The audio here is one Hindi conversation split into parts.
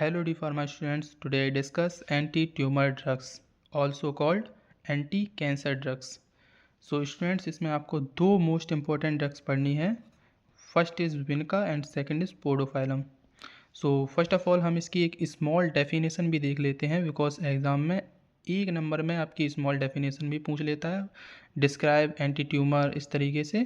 Hello dear pharma students, today I discuss anti-tumor drugs also called anti-cancer drugs. So students इसमें आपको दो मोस्ट इम्पॉर्टेंट ड्रग्स पढ़नी है. First is विनका and second is podophyllum. So first of all हम इसकी एक स्मॉल डेफिनेशन भी देख लेते हैं बिकॉज एग्ज़ाम में एक नंबर में आपकी स्मॉल डेफिनेशन भी पूछ लेता है. डिस्क्राइब एंटी ट्यूमर इस तरीके से.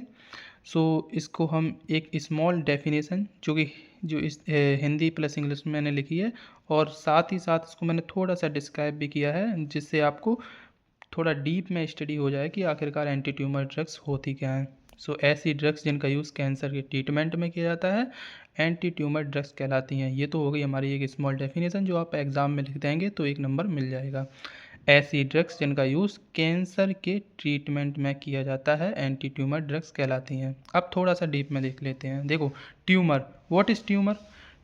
सो इसको हम एक स्मॉल डेफिनेशन जो इस हिंदी प्लस इंग्लिश में मैंने लिखी है और साथ ही साथ इसको मैंने थोड़ा सा डिस्क्राइब भी किया है जिससे आपको थोड़ा डीप में स्टडी हो जाए कि आखिरकार एंटी ट्यूमर ड्रग्स होती क्या हैं. सो ऐसी ड्रग्स जिनका यूज़ कैंसर के ट्रीटमेंट में किया जाता है एंटी ट्यूमर ड्रग्स कहलाती हैं. ये तो हो गई हमारी एक स्मॉल डेफिनेशन जो आप एग्ज़ाम में लिख देंगे तो एक नंबर मिल जाएगा. ऐसी ड्रग्स जिनका यूज़ कैंसर के ट्रीटमेंट में किया जाता है एंटी ट्यूमर ड्रग्स कहलाती हैं. अब थोड़ा सा डीप में देख लेते हैं. देखो tumour, what is tumour?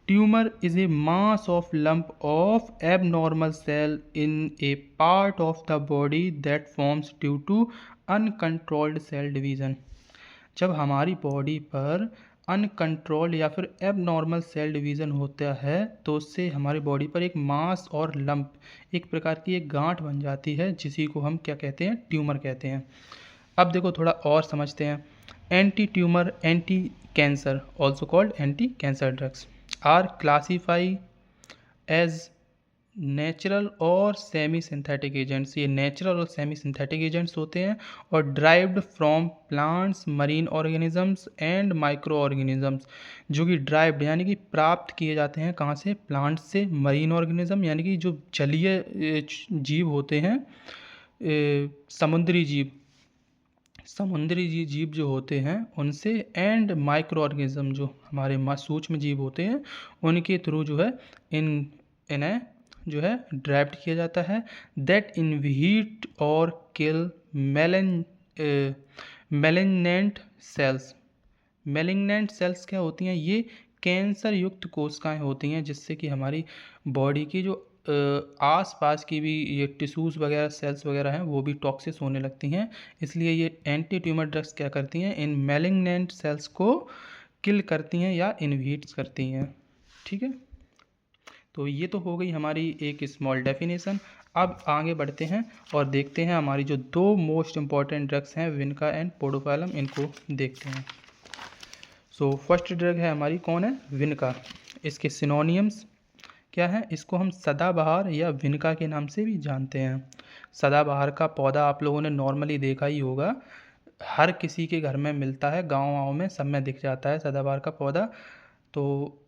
Tumor is a mass of lump of abnormal cell in a part of the body that forms due to uncontrolled cell division. जब हमारी बॉडी पर अनकंट्रोल्ड या फिर एबनॉर्मल सेल डिवीज़न होता है तो उससे हमारी बॉडी पर एक मास और लंप, एक प्रकार की एक गांठ बन जाती है जिसी को हम क्या कहते हैं? ट्यूमर कहते हैं. अब देखो थोड़ा और समझते हैं. Anti tumour, anti cancer also called anti cancer drugs are classify as natural और सेमी सिंथेटिक एजेंट्स. ये नेचुरल और सेमी सिंथेटिक एजेंट्स होते हैं और derived from plants, marine organisms and micro organisms. जो कि ड्राइव्ड यानी कि प्राप्त किए जाते हैं कहाँ से? प्लांट्स से. मरीन ऑर्गेनिज्म यानी कि जो जलीय जीव होते हैं, समुद्री जीव जो होते हैं उनसे, एंड माइक्रो ऑर्गेनिज्म जो हमारे सूक्ष्म जीव होते हैं उनके थ्रू जो है इन्हें जो है ड्राइव्ड किया जाता है. दैट इनहिबिट और किल मैलिग्नेंट सेल्स. मैलिग्नेंट सेल्स क्या होती हैं? ये कैंसर युक्त कोशिकाएं होती हैं जिससे कि हमारी बॉडी की जो आस पास की भी ये टिश्यूज़ वगैरह, सेल्स वगैरह हैं वो भी टॉक्सिस होने लगती हैं. इसलिए ये एंटी ट्यूमर ड्रग्स क्या करती हैं? इन मैलिग्नेंट सेल्स को किल करती हैं या इनहिबिट करती हैं. ठीक है, तो ये तो हो गई हमारी एक स्मॉल डेफिनेशन. अब आगे बढ़ते हैं और देखते हैं हमारी जो दो मोस्ट इम्पॉर्टेंट ड्रग्स हैं विनका एंड पोडोफाइलम, इनको देखते हैं. सो फर्स्ट ड्रग है हमारी, कौन है? विनका. इसके सिनोनियम्स क्या है? इसको हम सदाबहार या विनका के नाम से भी जानते हैं. सदाबहार का पौधा आप लोगों ने नॉर्मली देखा ही होगा, हर किसी के घर में मिलता है, गाँव में सब में दिख जाता है सदाबहार का पौधा. तो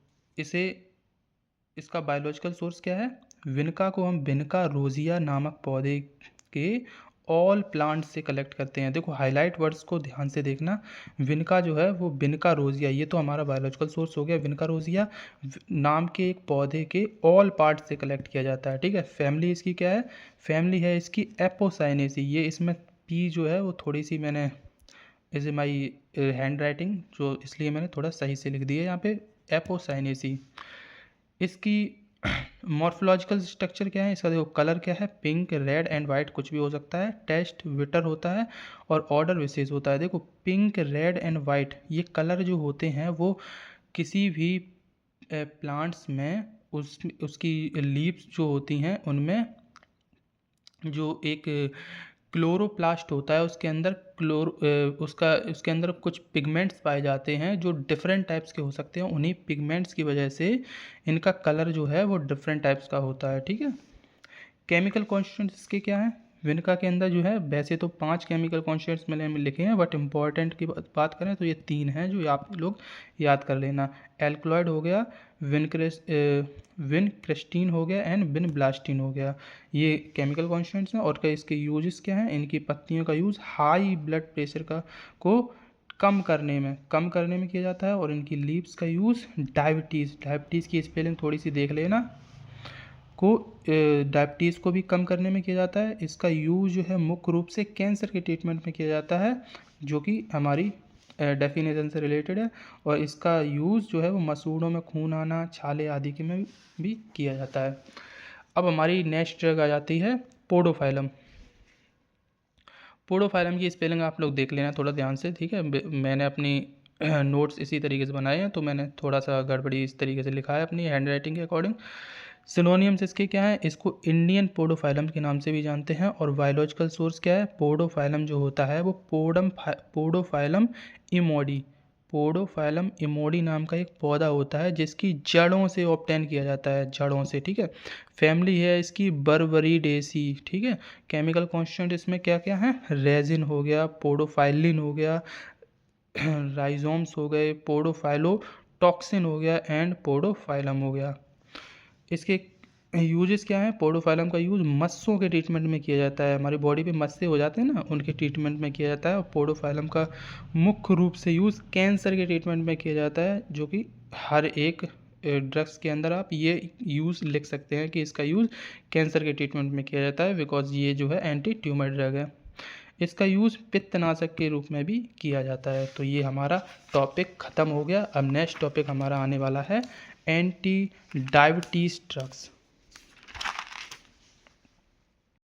इसका बायोलॉजिकल सोर्स क्या है? विनका को हम विनका रोजिया नामक पौधे के ऑल प्लांट से कलेक्ट करते हैं. देखो हाईलाइट वर्ड्स को ध्यान से देखना. विनका जो है वो विनका रोजिया, ये तो हमारा बायोलॉजिकल सोर्स हो गया. विनका रोजिया नाम के एक पौधे के ऑल पार्ट से कलेक्ट किया जाता है. ठीक है, फैमिली इसकी क्या है? फैमिली है इसकी एपोसाइनेसी. ये इसमें पी जो है वो थोड़ी सी मैंने इज माई हैंड राइटिंग जो, इसलिए मैंने थोड़ा सही से लिख दिया यहाँ पे, एपोसाइनेसी. इसकी मॉर्फोलॉजिकल स्ट्रक्चर क्या है? इसका देखो कलर क्या है? पिंक, रेड एंड वाइट कुछ भी हो सकता है. टेस्ट विटर होता है और ऑर्डर विशेष होता है. देखो पिंक, रेड एंड वाइट ये कलर जो होते हैं वो किसी भी प्लांट्स में उसकी लीव्स जो होती हैं उनमें जो एक क्लोरोप्लास्ट होता है उसके अंदर उसके अंदर कुछ पिगमेंट्स पाए जाते हैं जो डिफरेंट टाइप्स के हो सकते हैं. उन्हीं पिगमेंट्स की वजह से इनका कलर जो है वो डिफरेंट टाइप्स का होता है. ठीक है, केमिकल कॉन्स्टिट्यूएंट्स इसके क्या हैं? विनका के अंदर जो है वैसे तो 5 केमिकल कॉन्स्टिट्यूएंट्स मैंने लिखे हैं, बट इम्पॉर्टेंट की बात करें तो ये 3 हैं जो आप लोग याद कर लेना. एल्कलॉइड हो गया, विनक्रिस्टीन हो गया एंड विनब्लास्टीन हो गया. ये केमिकल कॉन्स्टिट्यूएंट्स हैं. और इसके यूजेस क्या हैं? इनकी पत्तियों का यूज़ हाई ब्लड प्रेशर को कम करने में किया जाता है. और इनकी लीव्स का यूज़ डायबिटीज़ की स्पेलिंग थोड़ी सी देख लेना, डायबिटीज़ को भी कम करने में किया जाता है. इसका यूज़ जो है मुख्य रूप से कैंसर के ट्रीटमेंट में किया जाता है जो कि हमारी डेफिनेशन से रिलेटेड है. और इसका यूज़ जो है वो मसूड़ों में खून आना, छाले आदि के में भी किया जाता है. अब हमारी नेक्स्ट ड्रग आ जाती है पोडोफाइलम. पोडोफाइलम की स्पेलिंग आप लोग देख लेना थोड़ा ध्यान से. ठीक है, मैंने अपनी नोट्स इसी तरीके से बनाए हैं तो मैंने थोड़ा सा गड़बड़ी इस तरीके से लिखा है अपनी हैंड राइटिंग के अकॉर्डिंग. सिनोनियम्स इसके क्या है, इसको इंडियन पोडोफाइलम के नाम से भी जानते हैं, और बायोलॉजिकल सोर्स क्या है, पोडोफाइलम जो होता है वो पोडोफाइलम इमोडी, पोडोफाइलम इमोडी नाम का एक पौधा होता है जिसकी जड़ों से ऑब्टेन किया जाता है, जड़ों से, ठीक है। फैमिली है इसकी बर्बरीडेसी, ठीक है। केमिकल कॉन्स्टिट्यूएंट इसमें क्या क्या है, रेजिन हो गया, पोडोफाइलिन हो गया, राइजोम्स हो गए, पोडोफाइलोटॉक्सिन हो गया एंड पोडोफाइलम हो गया। इसके यूजेस क्या है, पोडोफाइलम का यूज़ मस्सों के ट्रीटमेंट में किया जाता है, हमारी बॉडी पे मस्से हो जाते हैं ना, उनके ट्रीटमेंट में किया जाता है। और पोडोफाइलम का मुख्य रूप से यूज़ कैंसर के ट्रीटमेंट में किया जाता है, जो कि हर एक ड्रग्स के अंदर आप ये यूज़ लिख सकते हैं कि इसका यूज़ कैंसर के ट्रीटमेंट में किया जाता है, बिकॉज ये जो है एंटी ट्यूमर ड्रग है। इसका यूज़ पित्तनाशक के रूप में भी किया जाता है। तो ये हमारा टॉपिक ख़त्म हो गया। अब नेक्स्ट टॉपिक हमारा आने वाला है एंटी डायबिटीज़ ड्रग्स।